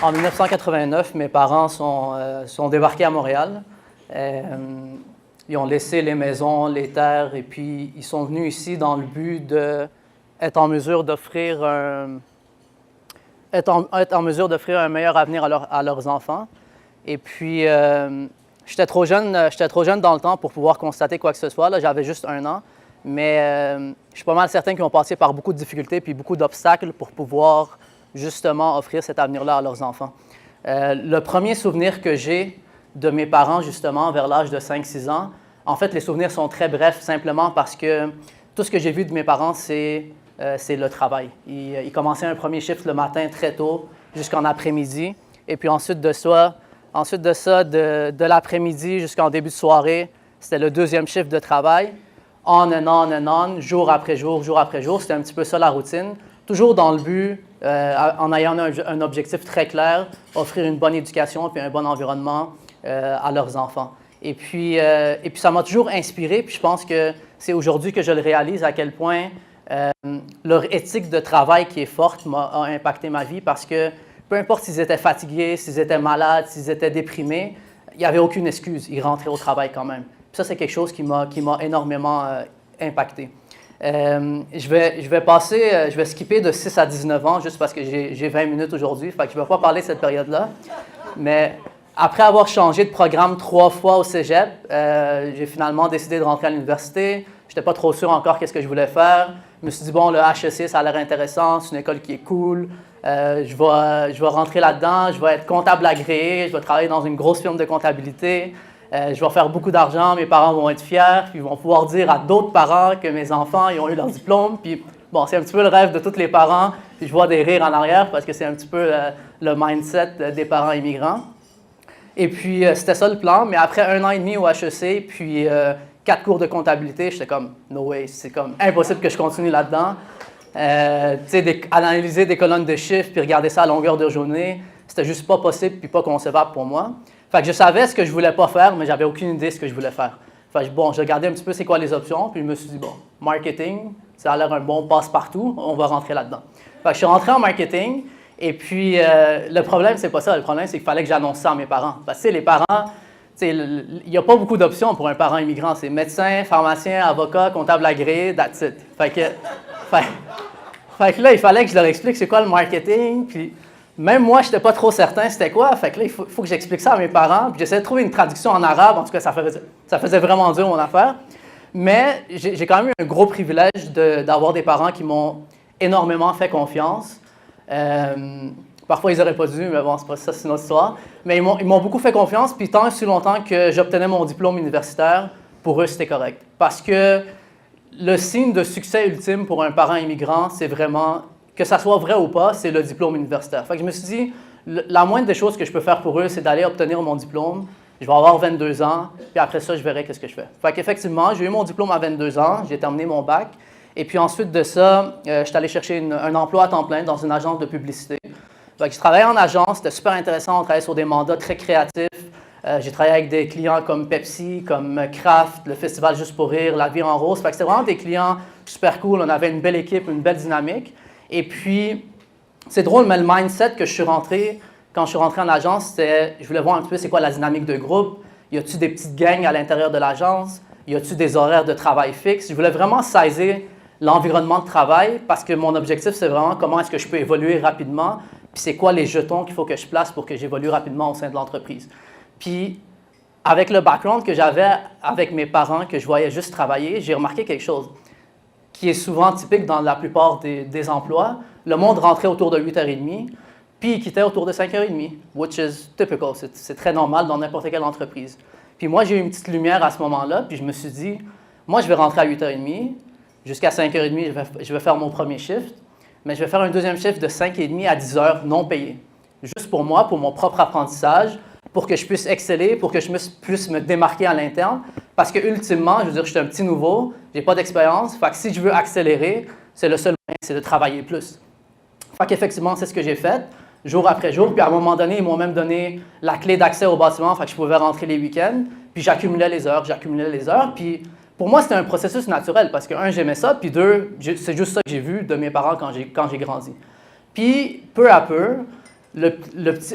En 1989, mes parents sont débarqués à Montréal. Ils ont laissé les maisons, les terres, et puis ils sont venus ici dans le but d'être en mesure d'offrir être en mesure d'offrir un meilleur avenir à leurs enfants. Et puis, j'étais trop jeune dans le temps pour pouvoir constater quoi que ce soit. Là, j'avais juste 1 an. Mais je suis pas mal certain qu'ils ont passé par beaucoup de difficultés puis beaucoup d'obstacles pour pouvoir justement offrir cet avenir-là à leurs enfants. Le premier souvenir que j'ai de mes parents, justement, vers l'âge de 5-6 ans, en fait, les souvenirs sont très brefs, simplement parce que tout ce que j'ai vu de mes parents, c'est le travail. Ils commençaient un premier shift le matin très tôt, jusqu'en après-midi. Et puis ensuite de ça, de l'après-midi jusqu'en début de soirée, c'était le deuxième shift de travail. On and on and on, jour après jour, jour après jour. C'était un petit peu ça la routine. Toujours dans le but, en ayant un objectif très clair, offrir une bonne éducation et un bon environnement à leurs enfants. Et puis ça m'a toujours inspiré, puis je pense que c'est aujourd'hui que je le réalise à quel point leur éthique de travail qui est forte a impacté ma vie, parce que peu importe s'ils étaient fatigués, s'ils étaient malades, s'ils étaient déprimés, il n'y avait aucune excuse, ils rentraient au travail quand même. Puis ça, c'est quelque chose qui m'a énormément impacté. Je vais skipper de 6 à 19 ans juste parce que j'ai 20 minutes aujourd'hui, fait que je ne vais pas parler de cette période-là. Mais après avoir changé de programme 3 fois au cégep, j'ai finalement décidé de rentrer à l'université. Je n'étais pas trop sûr encore qu'est-ce que je voulais faire. Je me suis dit, bon, le HEC, ça a l'air intéressant, c'est une école qui est cool. Je vais rentrer là-dedans, je vais être comptable agréé, je vais travailler dans une grosse firme de comptabilité. Je vais faire beaucoup d'argent, mes parents vont être fiers, puis ils vont pouvoir dire à d'autres parents que mes enfants ils ont eu leur diplôme. Puis, bon, c'est un petit peu le rêve de tous les parents. Puis je vois des rires en arrière parce que c'est un petit peu le mindset des parents immigrants. Et puis, c'était ça le plan. Mais après 1 an et demi au HEC, puis 4 cours de comptabilité, j'étais comme, no way, c'est comme impossible que je continue là-dedans. Analyser des colonnes de chiffres puis regarder ça à longueur de journée, c'était juste pas possible puis pas concevable pour moi. Fait que je savais ce que je voulais pas faire, mais j'avais aucune idée de ce que je voulais faire. Fait que bon, je regardais un petit peu c'est quoi les options, puis je me suis dit, bon, marketing, ça a l'air un bon passe-partout, on va rentrer là-dedans. Fait que je suis rentré en marketing, et puis le problème, c'est pas ça. Le problème, c'est qu'il fallait que j'annonce ça à mes parents. Parce que les parents, il n'y a pas beaucoup d'options pour un parent immigrant. C'est médecin, pharmacien, avocat, comptable agréé, that's it. Fait que là, il fallait que je leur explique c'est quoi le marketing, puis même moi, je n'étais pas trop certain c'était quoi. Fait que là, il faut que j'explique ça à mes parents. Puis j'essayais de trouver une traduction en arabe. En tout cas, ça faisait vraiment dur mon affaire. Mais j'ai quand même eu un gros privilège d'avoir des parents qui m'ont énormément fait confiance. Parfois, ils n'auraient pas dû, mais bon, c'est pas ça, c'est une autre histoire. Mais ils m'ont beaucoup fait confiance. Puis tant et si longtemps que j'obtenais mon diplôme universitaire, pour eux, c'était correct. Parce que le signe de succès ultime pour un parent immigrant, c'est vraiment, que ça soit vrai ou pas, c'est le diplôme universitaire. Fait que je me suis dit, la moindre des choses que je peux faire pour eux, c'est d'aller obtenir mon diplôme. Je vais avoir 22 ans, puis après ça, je verrai qu'est-ce que je fais. Fait qu'effectivement, j'ai eu mon diplôme à 22 ans, j'ai terminé mon bac, et puis ensuite de ça, je suis allé chercher un emploi à temps plein dans une agence de publicité. Fait que je travaillais en agence, c'était super intéressant, on travaillait sur des mandats très créatifs. J'ai travaillé avec des clients comme Pepsi, comme Kraft, le Festival Juste pour rire, La Vie en rose. Fait que c'était vraiment des clients super cool, on avait une belle équipe, une belle dynamique. Et puis, c'est drôle, mais le mindset que je suis rentré, quand je suis rentré en agence, c'était, je voulais voir un petit peu c'est quoi la dynamique de groupe. Y a-t-il des petites gangs à l'intérieur de l'agence? Y a-t-il des horaires de travail fixes? Je voulais vraiment saisir l'environnement de travail parce que mon objectif, c'est vraiment comment est-ce que je peux évoluer rapidement, puis c'est quoi les jetons qu'il faut que je place pour que j'évolue rapidement au sein de l'entreprise. Puis, avec le background que j'avais avec mes parents, que je voyais juste travailler, j'ai remarqué quelque chose qui est souvent typique dans la plupart des emplois. Le monde rentrait autour de 8h30, puis il quittait autour de 5h30, which is typical. C'est très normal dans n'importe quelle entreprise. Puis moi, j'ai eu une petite lumière à ce moment-là, puis je me suis dit, moi, je vais rentrer à 8h30, jusqu'à 5h30, je vais faire mon premier shift, mais je vais faire un deuxième shift de 5h30 à 10h non payé. Juste pour moi, pour mon propre apprentissage, pour que je puisse exceller, pour que je puisse me démarquer à l'interne. Parce que ultimement, je veux dire, je suis un petit nouveau, j'ai pas d'expérience. Fait que si je veux accélérer, c'est le seul moyen, c'est de travailler plus. Fait qu'effectivement, c'est ce que j'ai fait, jour après jour. Puis à un moment donné, ils m'ont même donné la clé d'accès au bâtiment, fait que je pouvais rentrer les week-ends. Puis j'accumulais les heures. Puis pour moi, c'était un processus naturel parce que, un, j'aimais ça, puis deux, c'est juste ça que j'ai vu de mes parents quand j'ai grandi. Puis peu à peu,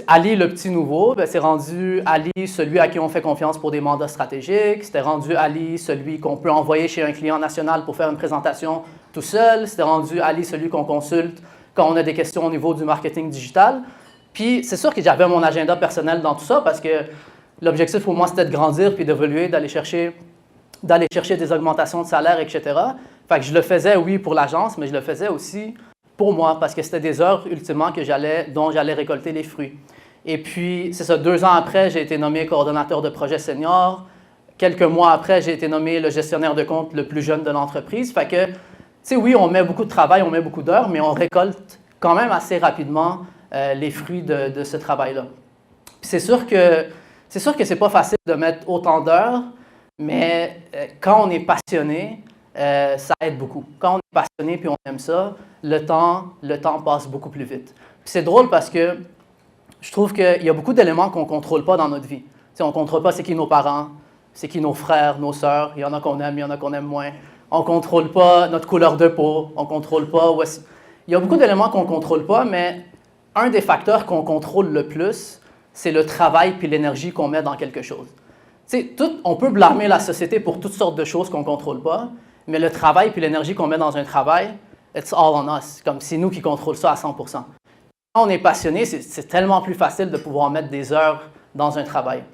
Ali, le petit nouveau, ben, c'est rendu Ali, celui à qui on fait confiance pour des mandats stratégiques. C'était rendu Ali, celui qu'on peut envoyer chez un client national pour faire une présentation tout seul. C'était rendu Ali, celui qu'on consulte quand on a des questions au niveau du marketing digital. Puis c'est sûr que j'avais mon agenda personnel dans tout ça parce que l'objectif pour moi, c'était de grandir puis d'évoluer, d'aller chercher des augmentations de salaire, etc. Fait que je le faisais, oui, pour l'agence, mais je le faisais aussi pour moi, parce que c'était des heures, ultimement, dont j'allais récolter les fruits. Et puis, c'est ça, 2 ans après, j'ai été nommé coordonnateur de projet senior. Quelques mois après, j'ai été nommé le gestionnaire de compte le plus jeune de l'entreprise. Fait que, tu sais, oui, on met beaucoup de travail, on met beaucoup d'heures, mais on récolte quand même assez rapidement les fruits de ce travail-là. Puis c'est sûr que c'est pas facile de mettre autant d'heures, mais quand on est passionné, ça aide beaucoup. Quand on est passionné puis on aime ça, le temps passe beaucoup plus vite. Puis c'est drôle parce que je trouve qu'il y a beaucoup d'éléments qu'on ne contrôle pas dans notre vie. T'sais, on ne contrôle pas c'est qui nos parents, c'est qui nos frères, nos sœurs. Il y en a qu'on aime, il y en a qu'on aime moins. On ne contrôle pas notre couleur de peau, on ne contrôle pas... Il y a beaucoup d'éléments qu'on ne contrôle pas, mais un des facteurs qu'on contrôle le plus, c'est le travail puis l'énergie qu'on met dans quelque chose. On peut blâmer la société pour toutes sortes de choses qu'on ne contrôle pas, mais le travail puis l'énergie qu'on met dans un travail, it's all on us. Comme c'est nous qui contrôlons ça à 100%. Quand on est passionné, c'est tellement plus facile de pouvoir mettre des heures dans un travail.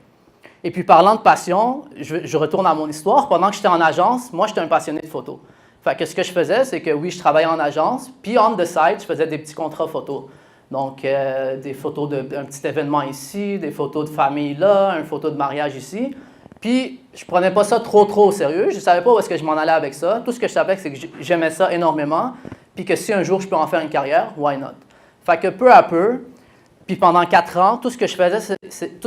Et puis, parlant de passion, je retourne à mon histoire. Pendant que j'étais en agence, moi, j'étais un passionné de photo. Fait que ce que je faisais, c'est que oui, je travaillais en agence, puis on the side, je faisais des petits contrats photos. Donc, des photos d'un petit événement ici, des photos de famille là, une photo de mariage ici. Puis, je prenais pas ça trop au sérieux. Je savais pas où est-ce que je m'en allais avec ça. Tout ce que je savais, c'est que j'aimais ça énormément. Puis que si un jour je peux en faire une carrière, why not? Fait que peu à peu, puis pendant 4 ans, tout ce que je faisais, c'est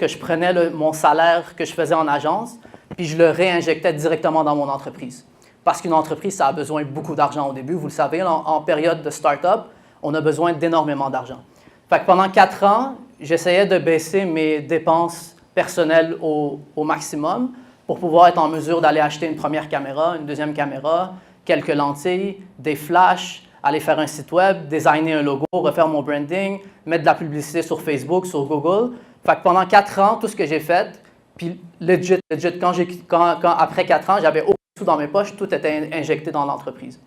que je prenais mon salaire que je faisais en agence, puis je le réinjectais directement dans mon entreprise. Parce qu'une entreprise, ça a besoin de beaucoup d'argent au début. Vous le savez, en période de start-up, on a besoin d'énormément d'argent. Fait que pendant 4 ans, j'essayais de baisser mes dépenses personnelles au maximum pour pouvoir être en mesure d'aller acheter une première caméra, une deuxième caméra, quelques lentilles, des flashs, aller faire un site web, designer un logo, refaire mon branding, mettre de la publicité sur Facebook, sur Google. Fait que pendant 4 ans, tout ce que j'ai fait, puis legit, après 4 ans, j'avais aucun sou dans mes poches, tout était injecté dans l'entreprise.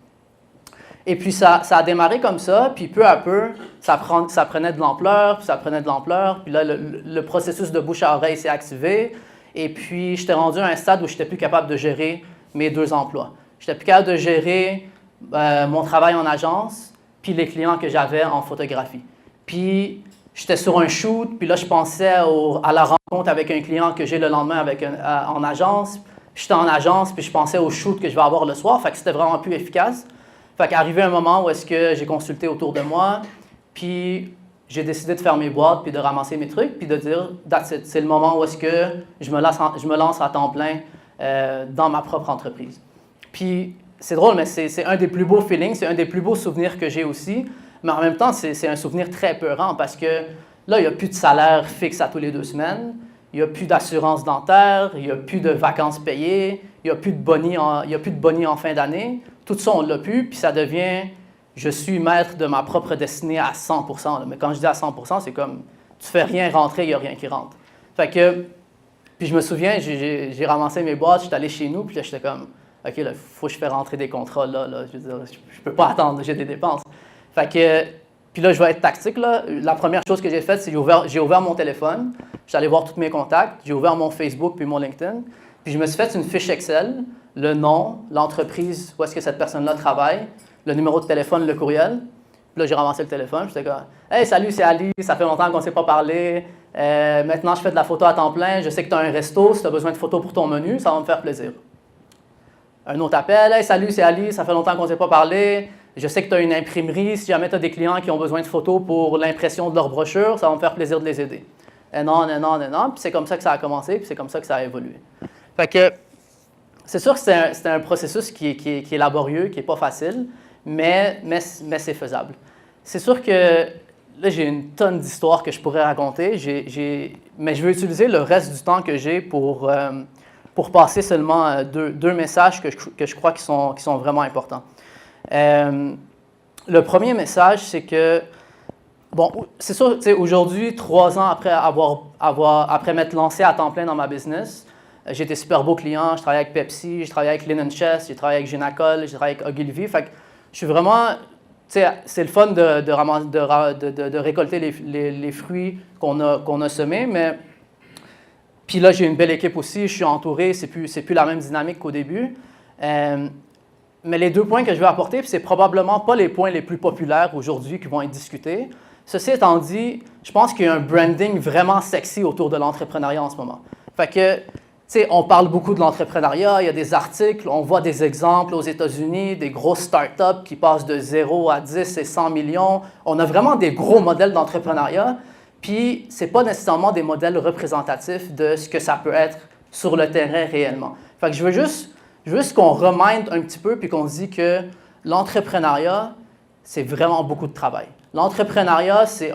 Et puis ça a démarré comme ça, puis peu à peu, ça prenait de l'ampleur, puis ça prenait de l'ampleur, puis là, le processus de bouche à oreille s'est activé, et puis j'étais rendu à un stade où je n'étais plus capable de gérer mes 2 emplois. Je n'étais plus capable de gérer mon travail en agence, puis les clients que j'avais en photographie. Puis j'étais sur un shoot, puis là, je pensais à la rencontre avec un client que j'ai le lendemain en agence. J'étais en agence, puis je pensais au shoot que je vais avoir le soir, fait que c'était vraiment plus efficace. Fait qu'arrivé un moment où est-ce que j'ai consulté autour de moi, puis j'ai décidé de faire mes boîtes, puis de ramasser mes trucs, puis de dire, that's it, c'est le moment où est-ce que je me lance à temps plein dans ma propre entreprise. Puis c'est drôle, mais c'est un des plus beaux feelings, c'est un des plus beaux souvenirs que j'ai aussi, mais en même temps, c'est un souvenir très peurant parce que là, il n'y a plus de salaire fixe à tous les 2 semaines, il n'y a plus d'assurance dentaire, il n'y a plus de vacances payées, il n'y a plus de boni en fin d'année. Tout ça, on ne l'a plus, puis ça devient, je suis maître de ma propre destinée à 100%. Là. Mais quand je dis à 100%, c'est comme, tu fais rien rentrer, il n'y a rien qui rentre. Fait que, puis je me souviens, j'ai ramassé mes boîtes, j'étais allé chez nous, puis là, j'étais comme, OK, là, il faut que je fasse rentrer des contrats, là. Je veux dire, je peux pas attendre, j'ai des dépenses. Fait que, puis là, je vais être tactique, là. La première chose que j'ai faite, c'est que j'ai ouvert mon téléphone, j'étais allé voir tous mes contacts, j'ai ouvert mon Facebook puis mon LinkedIn, puis je me suis fait une fiche Excel, le nom, l'entreprise où est-ce que cette personne-là travaille, le numéro de téléphone, le courriel. Puis là, j'ai ramassé le téléphone, j'étais comme « Hey, salut, c'est Ali, ça fait longtemps qu'on ne s'est pas parlé. Maintenant, je fais de la photo à temps plein, je sais que tu as un resto, si tu as besoin de photos pour ton menu, ça va me faire plaisir. » Un autre appel, « Hey, salut, c'est Ali, ça fait longtemps qu'on ne s'est pas parlé. Je sais que tu as une imprimerie, si jamais tu as des clients qui ont besoin de photos pour l'impression de leur brochure, ça va me faire plaisir de les aider. » Et non, puis c'est comme ça que ça a commencé, puis c'est comme ça que ça a évolué. Fait que, c'est sûr que c'est un processus qui est laborieux, qui n'est pas facile, mais c'est faisable. C'est sûr que là, j'ai une tonne d'histoires que je pourrais raconter, mais je vais utiliser le reste du temps que j'ai pour passer seulement deux messages que je crois qui sont vraiment importants. Le premier message, c'est que Bon, c'est sûr, tu sais, aujourd'hui, 3 ans après m'être lancé à temps plein dans ma business, j'ai des super beaux clients. Je travaille avec Pepsi, je travaille avec Linen Chest, j'ai travaillé avec Génacol, j'ai travaillé avec Ogilvy. Fait que je suis vraiment, tu sais, c'est le fun de récolter les fruits qu'on a semés, mais puis là, j'ai une belle équipe aussi, je suis entouré, c'est plus la même dynamique qu'au début. Mais les 2 points que je veux apporter, puis c'est probablement pas les points les plus populaires aujourd'hui qui vont être discutés. Ceci étant dit, je pense qu'il y a un branding vraiment sexy autour de l'entrepreneuriat en ce moment. Fait que, tu sais, on parle beaucoup de l'entrepreneuriat, il y a des articles, on voit des exemples aux États-Unis, des grosses startups qui passent de 0 à 10 et 100 millions. On a vraiment des gros modèles d'entrepreneuriat, puis ce n'est pas nécessairement des modèles représentatifs de ce que ça peut être sur le terrain réellement. Fait que je veux juste qu'on remind un petit peu puis qu'on se dit que l'entrepreneuriat, c'est vraiment beaucoup de travail. L'entrepreneuriat, c'est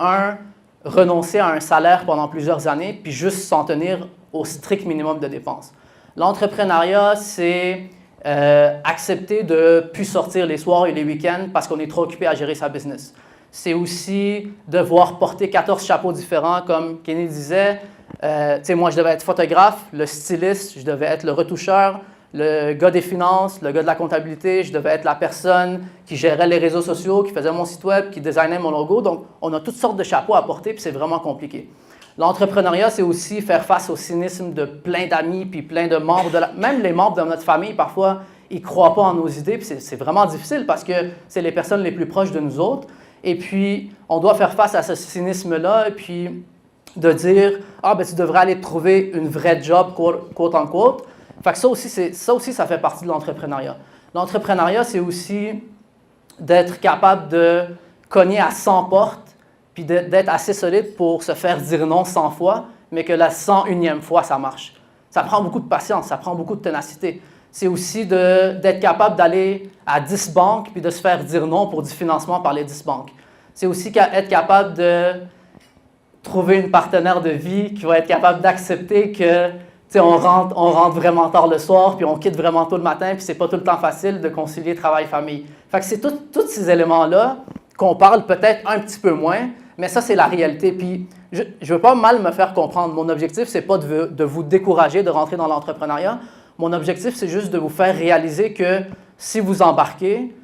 renoncer à un salaire pendant plusieurs années puis juste s'en tenir au strict minimum de dépenses. L'entrepreneuriat, c'est accepter de ne plus sortir les soirs et les week-ends parce qu'on est trop occupé à gérer sa business. C'est aussi devoir porter 14 chapeaux différents, comme Kenny disait. Tu sais, moi, je devais être photographe, le styliste, je devais être le retoucheur, le gars des finances, le gars de la comptabilité, je devais être la personne qui gérait les réseaux sociaux, qui faisait mon site web, qui designait mon logo. Donc, on a toutes sortes de chapeaux à porter, puis c'est vraiment compliqué. L'entrepreneuriat, c'est aussi faire face au cynisme de plein d'amis, puis plein de membres, même les membres de notre famille, parfois, ils ne croient pas en nos idées, puis c'est vraiment difficile parce que c'est les personnes les plus proches de nous autres. Et puis, on doit faire face à ce cynisme-là, et puis de dire « Ah, ben tu devrais aller trouver une vraie job, quote-unquote ». Fait que ça aussi, ça fait partie de l'entrepreneuriat. L'entrepreneuriat, c'est aussi d'être capable de cogner à 100 portes, puis d'être assez solide pour se faire dire non 100 fois, mais que la 101e fois, ça marche. Ça prend beaucoup de patience, ça prend beaucoup de ténacité. C'est aussi d'être capable d'aller à 10 banques puis de se faire dire non pour du financement par les 10 banques. C'est aussi être capable de trouver une partenaire de vie qui va être capable d'accepter que on rentre vraiment tard le soir, puis on quitte vraiment tôt le matin, puis c'est pas tout le temps facile de concilier travail-famille. Fait que c'est tous ces éléments-là qu'on parle peut-être un petit peu moins, mais ça, c'est la réalité. Puis je ne veux pas mal me faire comprendre. Mon objectif, c'est pas de vous décourager de rentrer dans l'entrepreneuriat. Mon objectif, c'est juste de vous faire réaliser que si vous embarquez,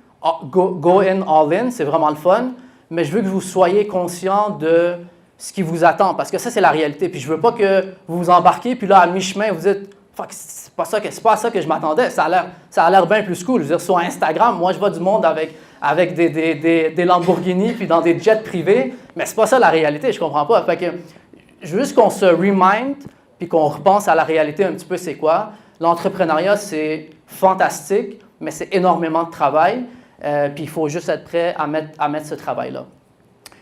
go in, all in, c'est vraiment le fun, mais je veux que vous soyez conscient de ce qui vous attend, parce que ça, c'est la réalité. Puis je veux pas que vous vous embarquez, puis là, à mi-chemin, vous dites « Fuck, c'est pas à ça que je m'attendais, ça a l'air bien plus cool. » Je veux dire, sur Instagram, moi, je vois du monde avec des Lamborghini, puis dans des jets privés, mais c'est pas ça la réalité, je comprends pas. Fait que je veux juste qu'on se remind, puis qu'on repense à la réalité un petit peu, c'est quoi. L'entrepreneuriat, c'est fantastique, mais c'est énormément de travail, puis il faut juste être prêt à mettre ce travail-là.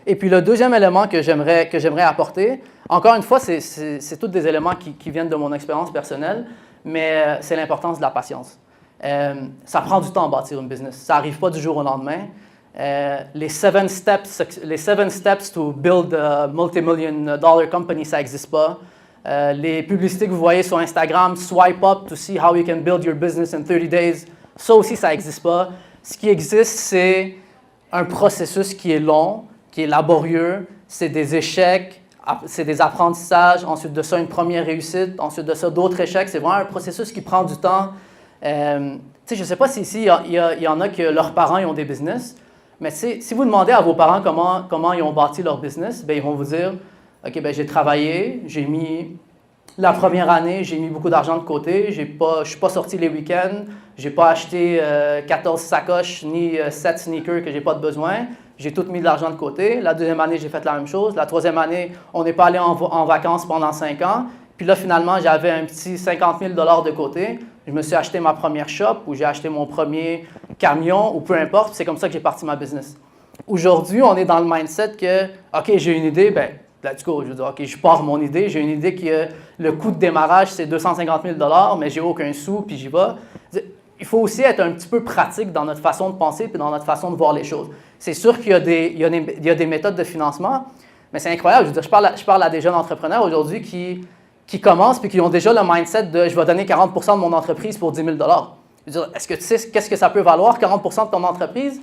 Et puis le deuxième élément que j'aimerais apporter, encore une fois, c'est tous des éléments qui viennent de mon expérience personnelle, mais c'est l'importance de la patience. Ça prend du temps à bâtir une business. Ça n'arrive pas du jour au lendemain. Les 7 steps to build a multi-million dollar company, ça n'existe pas. Les publicités que vous voyez sur Instagram, swipe up to see how you can build your business in 30 days, ça aussi, ça n'existe pas. Ce qui existe, c'est un processus qui est long, qui est laborieux, c'est des échecs, c'est des apprentissages, ensuite de ça, une première réussite, ensuite de ça, d'autres échecs. C'est vraiment un processus qui prend du temps. Je ne sais pas si ici, il y en a que leurs parents ils ont des business, mais si vous demandez à vos parents comment ils ont bâti leur business, bien, ils vont vous dire « OK, ben, j'ai travaillé, j'ai mis la première année, j'ai mis beaucoup d'argent de côté, je ne suis pas sorti les week-ends, je n'ai pas acheté 14 sacoches ni 7 sneakers que je n'ai pas de besoin. J'ai tout mis de l'argent de côté. La deuxième année, j'ai fait la même chose. La troisième année, on n'est pas allé en vacances pendant 5 ans. Puis là, finalement, j'avais un petit 50 000 $ de côté. Je me suis acheté ma première shop ou j'ai acheté mon premier camion ou peu importe. C'est comme ça que j'ai parti ma business. Aujourd'hui, on est dans le mindset que, OK, j'ai une idée, ben let's go. Je veux dire, OK, je pars mon idée. J'ai une idée que le coût de démarrage, c'est 250 000 $, mais j'ai aucun sou, puis j'y vais. Il faut aussi être un petit peu pratique dans notre façon de penser et dans notre façon de voir les choses. C'est sûr qu'il y a des méthodes de financement, mais c'est incroyable. Je veux dire, je parle à des jeunes entrepreneurs aujourd'hui qui commencent et qui ont déjà le mindset de « je vais donner 40 % de mon entreprise pour 10 000 $. Je veux dire, est-ce que tu sais qu'est-ce que ça peut valoir, 40 % de ton entreprise?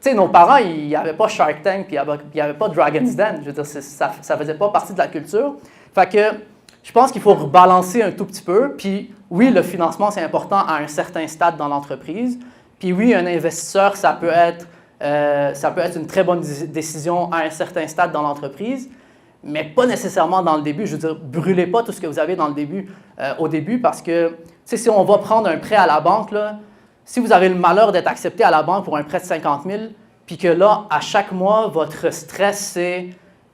sais, nos parents, il n'y avait pas Shark Tank, puis il n'y avait pas Dragon's Den. Je veux dire, ça ne faisait pas partie de la culture. Fait que je pense qu'il faut rebalancer un tout petit peu. Puis oui, le financement, c'est important à un certain stade dans l'entreprise. Puis oui, un investisseur, ça peut être une très bonne décision à un certain stade dans l'entreprise, mais pas nécessairement dans le début. Je veux dire, brûlez pas tout ce que vous avez dans le début, au début, parce que si on va prendre un prêt à la banque, là, si vous avez le malheur d'être accepté à la banque pour un prêt de 50 000, puis que là, à chaque mois, votre stress, c'est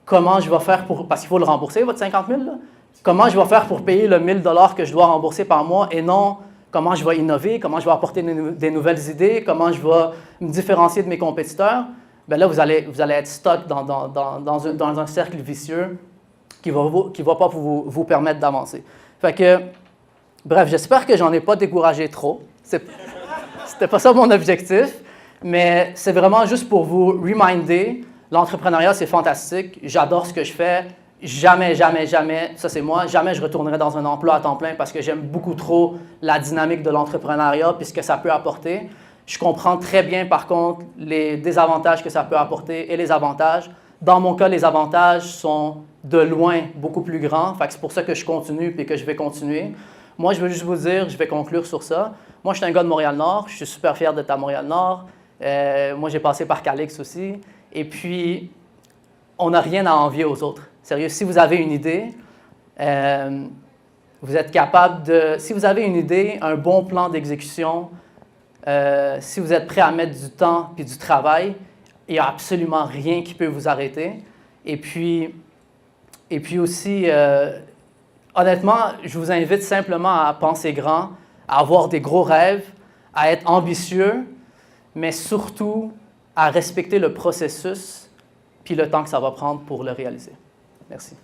comment je vais faire pour... Parce qu'il faut le rembourser, votre 50 000, là. Comment je vais faire pour payer le 1 000 $ que je dois rembourser par mois et non comment je vais innover, comment je vais apporter des nouvelles idées, comment je vais me différencier de mes compétiteurs. Bien là, vous allez être stuck dans un cercle vicieux qui ne va pas vous permettre d'avancer. Fait que, bref, j'espère que j'en ai pas découragé trop. C'était pas ça mon objectif, mais c'est vraiment juste pour vous reminder, l'entrepreneuriat, c'est fantastique, j'adore ce que je fais, jamais, ça c'est moi, jamais je retournerai dans un emploi à temps plein parce que j'aime beaucoup trop la dynamique de l'entrepreneuriat puis ce que ça peut apporter. Je comprends très bien, par contre, les désavantages que ça peut apporter et les avantages. Dans mon cas, les avantages sont de loin beaucoup plus grands, fait que c'est pour ça que je continue et que je vais continuer. Moi, je veux juste vous dire, je vais conclure sur ça. Moi, je suis un gars de Montréal-Nord, je suis super fier d'être à Montréal-Nord. Moi, j'ai passé par Calix aussi. Et puis, on n'a rien à envier aux autres. Sérieux, si vous avez une idée, vous êtes capable de... Si vous avez une idée, un bon plan d'exécution, si vous êtes prêt à mettre du temps et du travail, il n'y a absolument rien qui peut vous arrêter. Et puis aussi, honnêtement, je vous invite simplement à penser grand, à avoir des gros rêves, à être ambitieux, mais surtout à respecter le processus puis le temps que ça va prendre pour le réaliser. Merci.